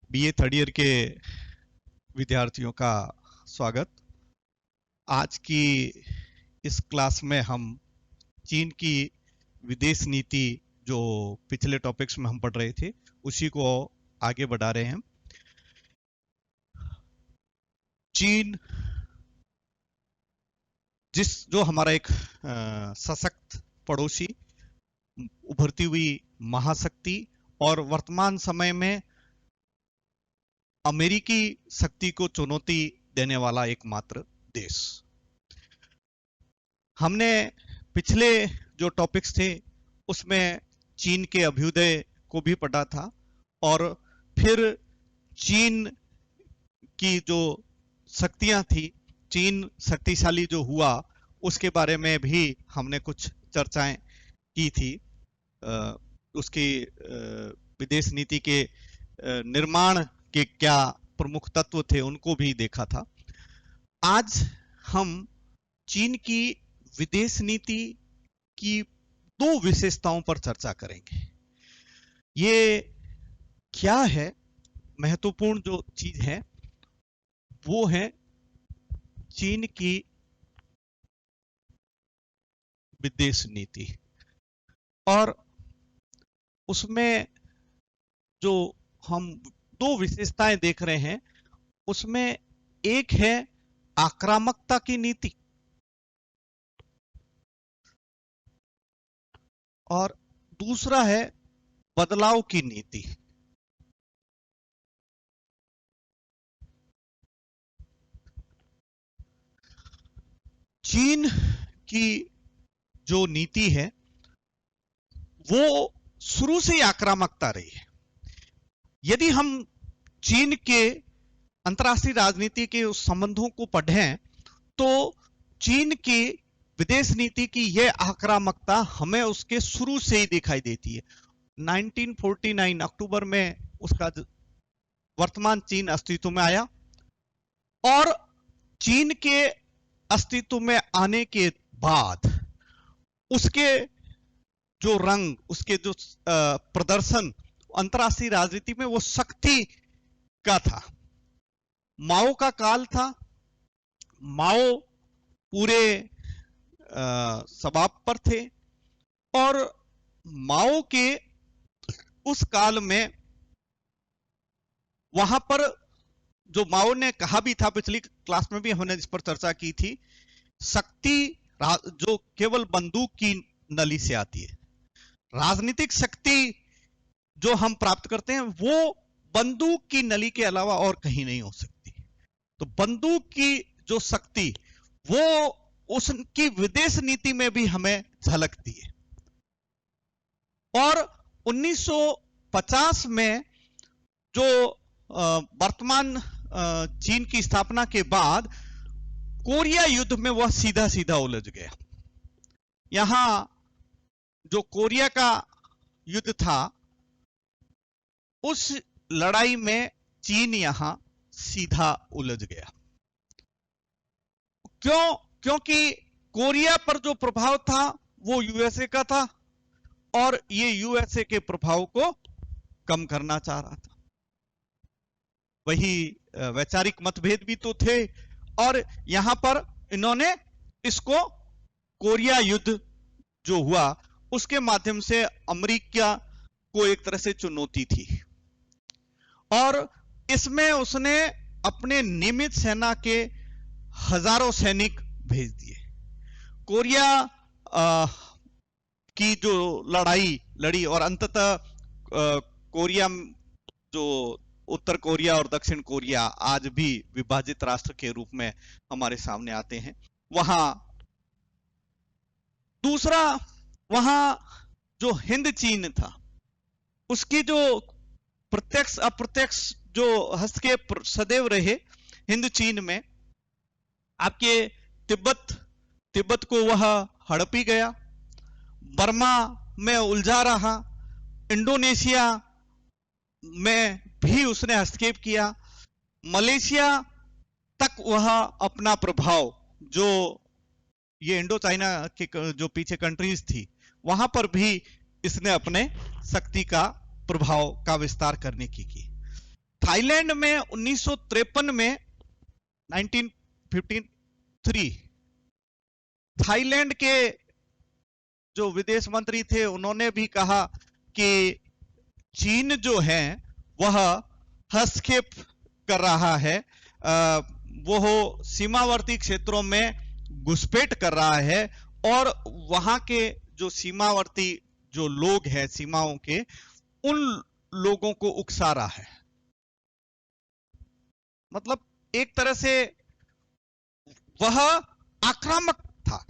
BA third year के विद्यार्थियों का स्वागत। आज की इस क्लास में हम चीन की विदेश नीति, जो पिछले टॉपिक्स में हम पढ़ रहे थे, उसी को आगे बढ़ा रहे हैं। चीन जो हमारा एक सशक्त पड़ोसी, उभरती हुई महाशक्ति और वर्तमान समय में अमेरिकी शक्ति को चुनौती देने वाला एकमात्र देश। हमने पिछले जो टॉपिक्स थे उसमें चीन के अभ्युदय को भी पढ़ा था और फिर चीन की जो शक्तियां थी, चीन शक्तिशाली जो हुआ, उसके बारे में भी हमने कुछ चर्चाएं की थी। उसकी विदेश नीति के निर्माण के क्या प्रमुख तत्व थे उनको भी देखा था। आज हम चीन की विदेश नीति की दो विशेषताओं पर चर्चा करेंगे। ये क्या है, महत्वपूर्ण जो चीज है वो है चीन की विदेश नीति, और उसमें जो हम दो विशेषताएं देख रहे हैं उसमें एक है आक्रामकता की नीति और दूसरा है बदलाव की नीति। चीन की जो नीति है वो शुरू से ही आक्रामकता रही है। यदि हम चीन के अंतर्राष्ट्रीय राजनीति के उस संबंधों को पढ़ें तो चीन की विदेश नीति की यह आक्रामकता हमें उसके शुरू से ही दिखाई देती है। 1949 अक्टूबर में उसका वर्तमान चीन अस्तित्व में आया और चीन के अस्तित्व में आने के बाद उसके जो रंग, उसके जो प्रदर्शन अंतर्राष्ट्रीय राजनीति में वो शक्ति का था। माओ का काल था, माओ पूरे शबाब पर थे और माओ के उस काल में वहां पर जो माओ ने कहा भी था, पिछली क्लास में भी हमने इस पर चर्चा की थी, शक्ति जो केवल बंदूक की नली से आती है, राजनीतिक शक्ति जो हम प्राप्त करते हैं वो बंदूक की नली के अलावा और कहीं नहीं हो सकती। तो बंदूक की जो शक्ति वो उसकी विदेश नीति में भी हमें झलकती है। और 1950 में जो वर्तमान चीन की स्थापना के बाद कोरिया युद्ध में वह सीधा सीधा उलझ गया। यहां जो कोरिया का युद्ध था उस लड़ाई में चीन यहां सीधा उलझ गया। क्योंकि कोरिया पर जो प्रभाव था वो यूएसए का था और ये यूएसए के प्रभाव को कम करना चाह रहा था। वही वैचारिक मतभेद भी तो थे और यहां पर इन्होंने इसको कोरिया युद्ध जो हुआ उसके माध्यम से अमेरिका को एक तरह से चुनौती थी और इसमें उसने अपने नियमित सेना के हजारों सैनिक भेज दिए। कोरिया की जो लड़ाई लड़ी और अंततः कोरिया, जो उत्तर कोरिया और दक्षिण कोरिया आज भी विभाजित राष्ट्र के रूप में हमारे सामने आते हैं, वहां दूसरा, वहां जो हिंद चीन था उसकी जो प्रत्यक्ष अप्रत्यक्ष जो हस्तक्षेप सदैव रहे हिंद चीन में। आपके तिब्बत को वह हड़पी गया, बर्मा में उलझा रहा, इंडोनेशिया में भी उसने हस्तक्षेप किया, मलेशिया तक वह अपना प्रभाव, जो ये इंडो चाइना के जो पीछे कंट्रीज थी वहां पर भी इसने अपने शक्ति का प्रभाव का विस्तार करने की। थाईलैंड में 1953 में 1953 थाईलैंड के जो विदेश मंत्री थे उन्होंने भी कहा कि चीन जो है वह हस्तक्षेप कर रहा है, वो सीमावर्ती क्षेत्रों में घुसपैठ कर रहा है और वहां के जो सीमावर्ती जो लोग हैं सीमाओं के, उन लोगों को उकसा रहा है। मतलब एक तरह से वह आक्रामक था,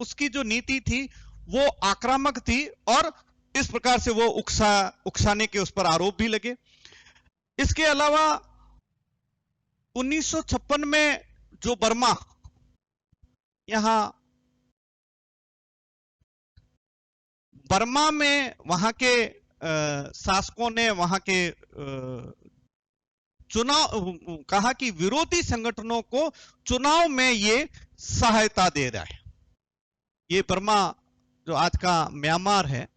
उसकी जो नीति थी वो आक्रामक थी और इस प्रकार से वो उकसाने के उस पर आरोप भी लगे। इसके अलावा 1956 में जो बर्मा, यहां बर्मा में वहां के शासकों ने वहां के चुनाव कहा कि विरोधी संगठनों को चुनाव में ये सहायता दे रहा है। ये बर्मा जो आज का म्यांमार है,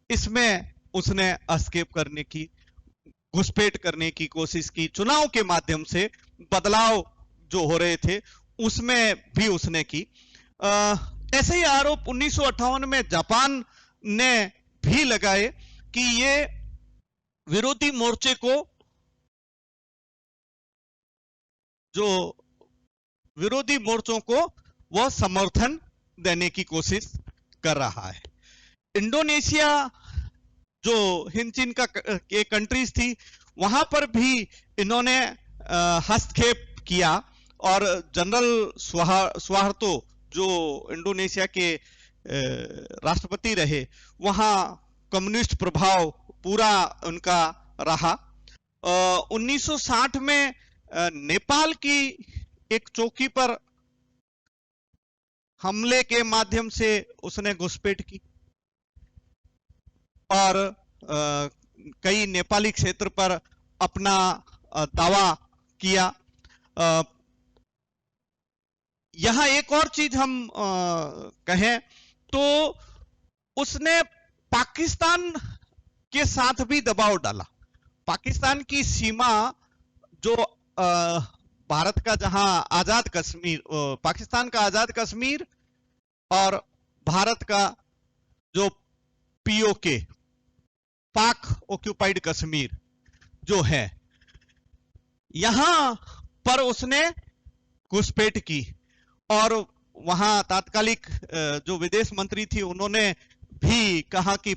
इसमें उसने हस्तक्षेप करने की, घुसपैठ करने की कोशिश की, चुनाव के माध्यम से बदलाव जो हो रहे थे उसमें भी उसने की। ऐसे ही आरोप 1958 में जापान ने भी लगाए कि ये विरोधी मोर्चे को, जो विरोधी मोर्चों को वह समर्थन देने की कोशिश कर रहा है। इंडोनेशिया जो हिंद चीन का के कंट्रीज थी, वहां पर भी इन्होंने हस्तक्षेप किया और जनरल सुहार्तो जो इंडोनेशिया के राष्ट्रपति रहे, वहां कम्युनिस्ट प्रभाव पूरा उनका रहा। 1960 में नेपाल की एक चौकी पर हमले के माध्यम से उसने घुसपैठ की और कई नेपाली क्षेत्र पर अपना दावा किया। यहां एक और चीज हम कहें तो उसने पाकिस्तान के साथ भी दबाव डाला। पाकिस्तान की सीमा जो भारत का जहां आजाद कश्मीर, पाकिस्तान का आजाद कश्मीर और भारत का जो पीओके, पाक ऑक्यूपाइड कश्मीर जो है, यहां पर उसने घुसपैठ की और वहां तात्कालिक जो विदेश मंत्री थी उन्होंने भी कहा कि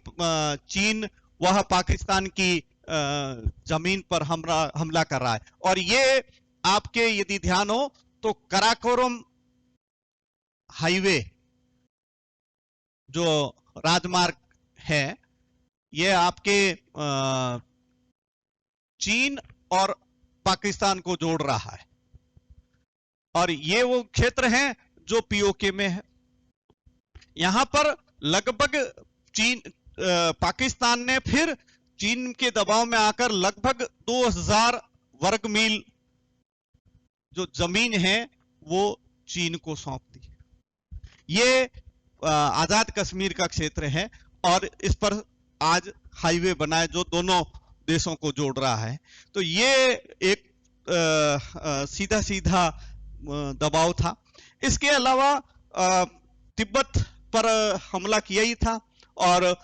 चीन वह पाकिस्तान की जमीन पर हमला कर रहा है। और ये आपके यदि ध्यान हो तो कराकोरम हाईवे जो राजमार्ग है, ये आपके चीन और पाकिस्तान को जोड़ रहा है और ये वो क्षेत्र हैं जो पीओके में है। यहां पर लगभग चीन पाकिस्तान ने फिर चीन के दबाव में आकर लगभग 2000 वर्ग मील जो जमीन है वो चीन को सौंप दी। ये आजाद कश्मीर का क्षेत्र है और इस पर आज हाईवे बना है जो दोनों देशों को जोड़ रहा है। तो ये एक सीधा सीधा दबाव था। इसके अलावा तिब्बत पर हमला किया ही था और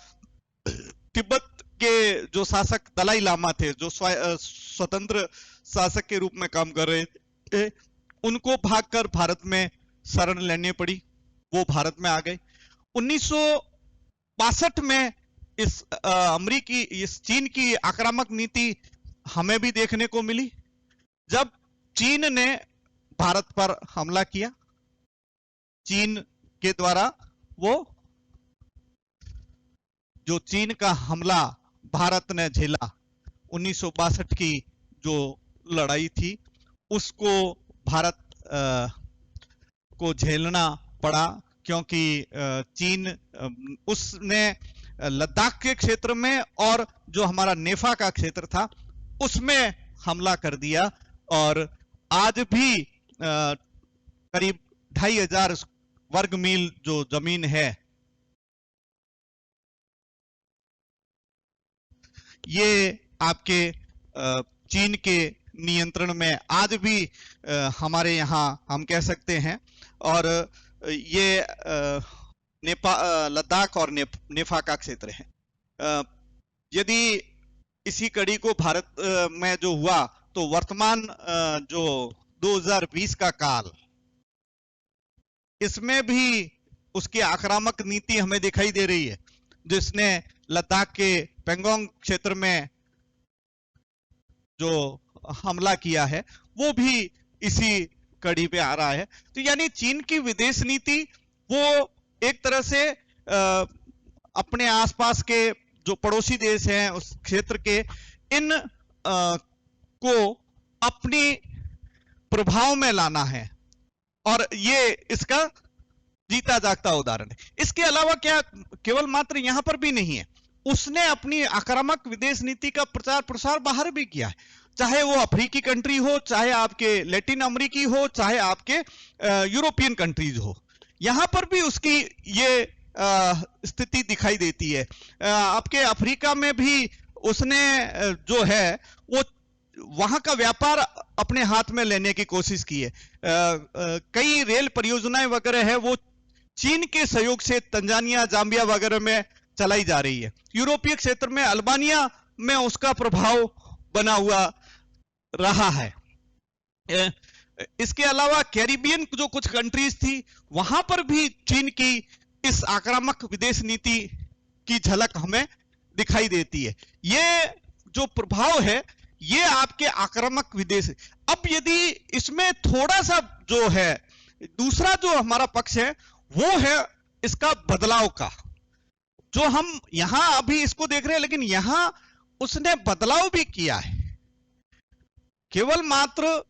तिब्बत के जो शासक दलाई लामा थे, जो स्वतंत्र शासक के रूप में काम कर रहे थे, उनको भागकर भारत में शरण लेनी पड़ी, वो भारत में आ गए। 1962 में इस अमेरिकी, इस चीन की आक्रामक नीति हमें भी देखने को मिली जब चीन ने भारत पर हमला किया। चीन के द्वारा वो जो चीन का हमला भारत ने झेला 1962 की जो लड़ाई थी, उसको भारत को झेलना पड़ा क्योंकि चीन उसने लद्दाख के क्षेत्र में और जो हमारा नेफा का क्षेत्र था उसमें हमला कर दिया और आज भी करीब 2500 वर्ग मील जो जमीन है, ये आपके चीन के नियंत्रण में आज भी हमारे यहाँ हम कह सकते हैं। और ये लद्दाख और नेफा का क्षेत्र है। यदि इसी कड़ी को भारत में जो हुआ तो वर्तमान जो 2020 का काल, इसमें भी उसकी आक्रामक नीति हमें दिखाई दे रही है, जिसने लद्दाख के पेंगोंग क्षेत्र में जो हमला किया है वो भी इसी कड़ी पे आ रहा है। तो यानी चीन की विदेश नीति वो एक तरह से अपने आसपास के जो पड़ोसी देश हैं उस क्षेत्र के इन को अपनी प्रभाव में लाना है, और ये इसका जीता जागता उदाहरण है। इसके अलावा क्या केवल मात्र यहां पर भी नहीं है, उसने अपनी आक्रामक विदेश नीति का प्रचार प्रसार बाहर भी किया है, चाहे वो अफ्रीकी कंट्री हो, चाहे आपके लैटिन अमेरिकी हो, चाहे आपके यूरोपियन कंट्रीज हो, यहां पर भी उसकी ये स्थिति दिखाई देती है। आपके अफ्रीका में भी उसने जो है वो वहां का व्यापार अपने हाथ में लेने की कोशिश की है। कई रेल परियोजनाएं वगैरह है वो चीन के सहयोग से तंजानिया, जाम्बिया वगैरह में चलाई जा रही है। यूरोपीय क्षेत्र में अल्बानिया में उसका प्रभाव बना हुआ रहा है। इसके अलावा कैरिबियन जो कुछ कंट्रीज थी वहां पर भी चीन की इस आक्रामक विदेश नीति की झलक हमें दिखाई देती है। ये जो प्रभाव है ये आपके आक्रामक विदेश। अब यदि इसमें थोड़ा सा जो है दूसरा जो हमारा पक्ष है वो है इसका बदलाव का, जो हम यहां अभी इसको देख रहे हैं, लेकिन यहां उसने बदलाव भी किया है। केवल मात्र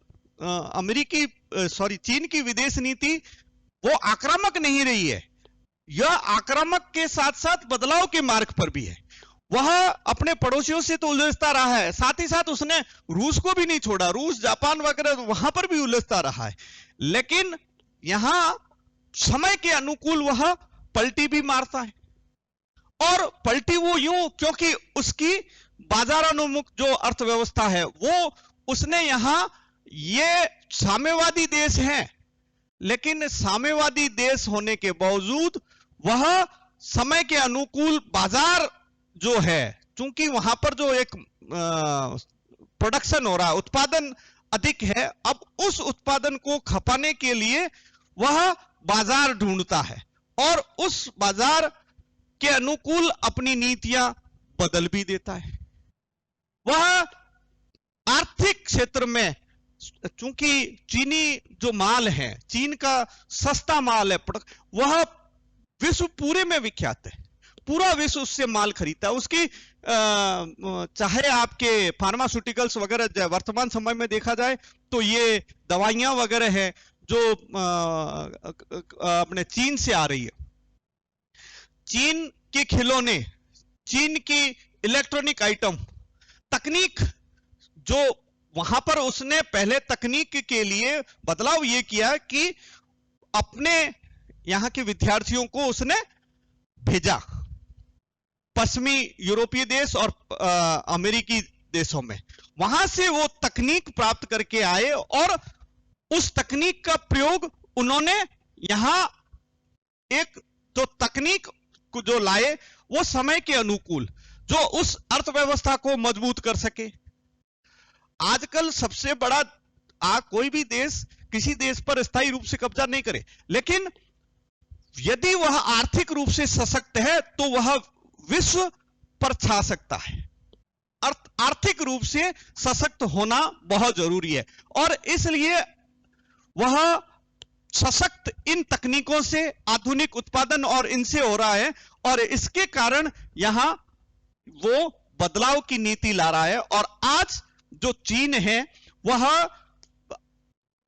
चीन की विदेश नीति वो आक्रामक नहीं रही है, यह आक्रामक के साथ साथ बदलाव के मार्ग पर भी है। वह अपने पड़ोसियों से तो उलझता रहा है, साथ ही साथ उसने रूस को भी नहीं छोड़ा, रूस, जापान वगैरह वहां पर भी उलझता रहा है, लेकिन यहां समय के अनुकूल वह पलटी भी मारता है। और पलटी वो यूं क्योंकि उसकी बाजारानुमुख जो अर्थव्यवस्था है वो उसने यहां, ये साम्यवादी देश हैं, लेकिन साम्यवादी देश होने के बावजूद वह समय के अनुकूल बाजार जो है, चूंकि वहां पर जो एक प्रोडक्शन हो रहा है, उत्पादन अधिक है, अब उस उत्पादन को खपाने के लिए वह बाजार ढूंढता है और उस बाजार के अनुकूल अपनी नीतियां बदल भी देता है। वह आर्थिक क्षेत्र में, चूंकि चीनी जो माल है, चीन का सस्ता माल है, वह विश्व पूरे में विख्यात है, पूरा विश्व उससे माल खरीदता है। उसकी चाहे आपके फार्मास्यूटिकल्स वगैरह वर्तमान समय में देखा जाए तो ये दवाइयां वगैरह है जो अपने चीन से आ रही है। चीन के खिलौने, चीन की इलेक्ट्रॉनिक आइटम, तकनीक, जो वहां पर उसने पहले तकनीक के लिए बदलाव ये किया कि अपने यहां के विद्यार्थियों को उसने भेजा पश्चिमी यूरोपीय देश और अमेरिकी देशों में, वहां से वो तकनीक प्राप्त करके आए और उस तकनीक का प्रयोग उन्होंने यहां एक जो तकनीक को जो लाए वो समय के अनुकूल, जो उस अर्थव्यवस्था को मजबूत कर सके। आजकल सबसे बड़ा कोई भी देश किसी देश पर स्थायी रूप से कब्जा नहीं करे, लेकिन यदि वह आर्थिक रूप से सशक्त है तो वह विश्व पर छा सकता है। आर्थिक रूप से सशक्त होना बहुत जरूरी है और इसलिए वह सशक्त इन तकनीकों से, आधुनिक उत्पादन और इनसे हो रहा है, और इसके कारण यहां वो बदलाव की नीति ला रहा है। और आज जो चीन है वह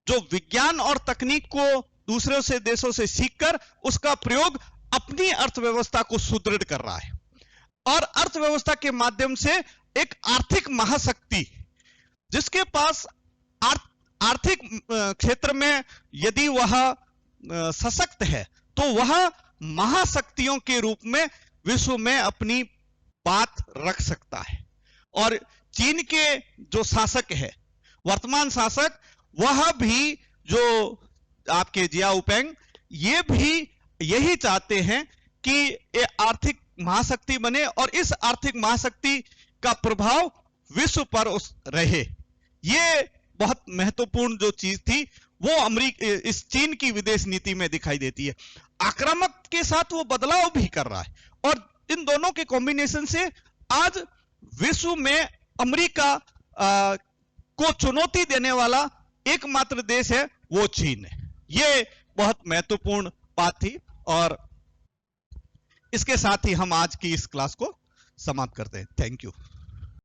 जो विज्ञान और तकनीक को दूसरे से देशों से सीखकर उसका प्रयोग अपनी अर्थव्यवस्था को सुदृढ़ कर रहा है, और अर्थव्यवस्था के माध्यम से एक आर्थिक महाशक्ति, जिसके पास आर्थिक क्षेत्र में यदि वह सशक्त है तो वह महाशक्तियों के रूप में विश्व में अपनी बात रख सकता है। और चीन के जो शासक है, वर्तमान शासक, वह भी जो आपके जियाओपेंग, ये भी यही चाहते हैं कि ये आर्थिक महाशक्ति बने और इस आर्थिक महाशक्ति का प्रभाव विश्व पर रहे। ये बहुत महत्वपूर्ण जो चीज थी वो इस चीन की विदेश नीति में दिखाई देती है। आक्रामक के साथ वो बदलाव भी कर रहा है और इन दोनों के कॉम्बिनेशन से आज विश्व में अमेरिका को चुनौती देने वाला एकमात्र देश है वो चीन है। ये बहुत महत्वपूर्ण बात थी और इसके साथ ही हम आज की इस क्लास को समाप्त करते हैं। Thank you.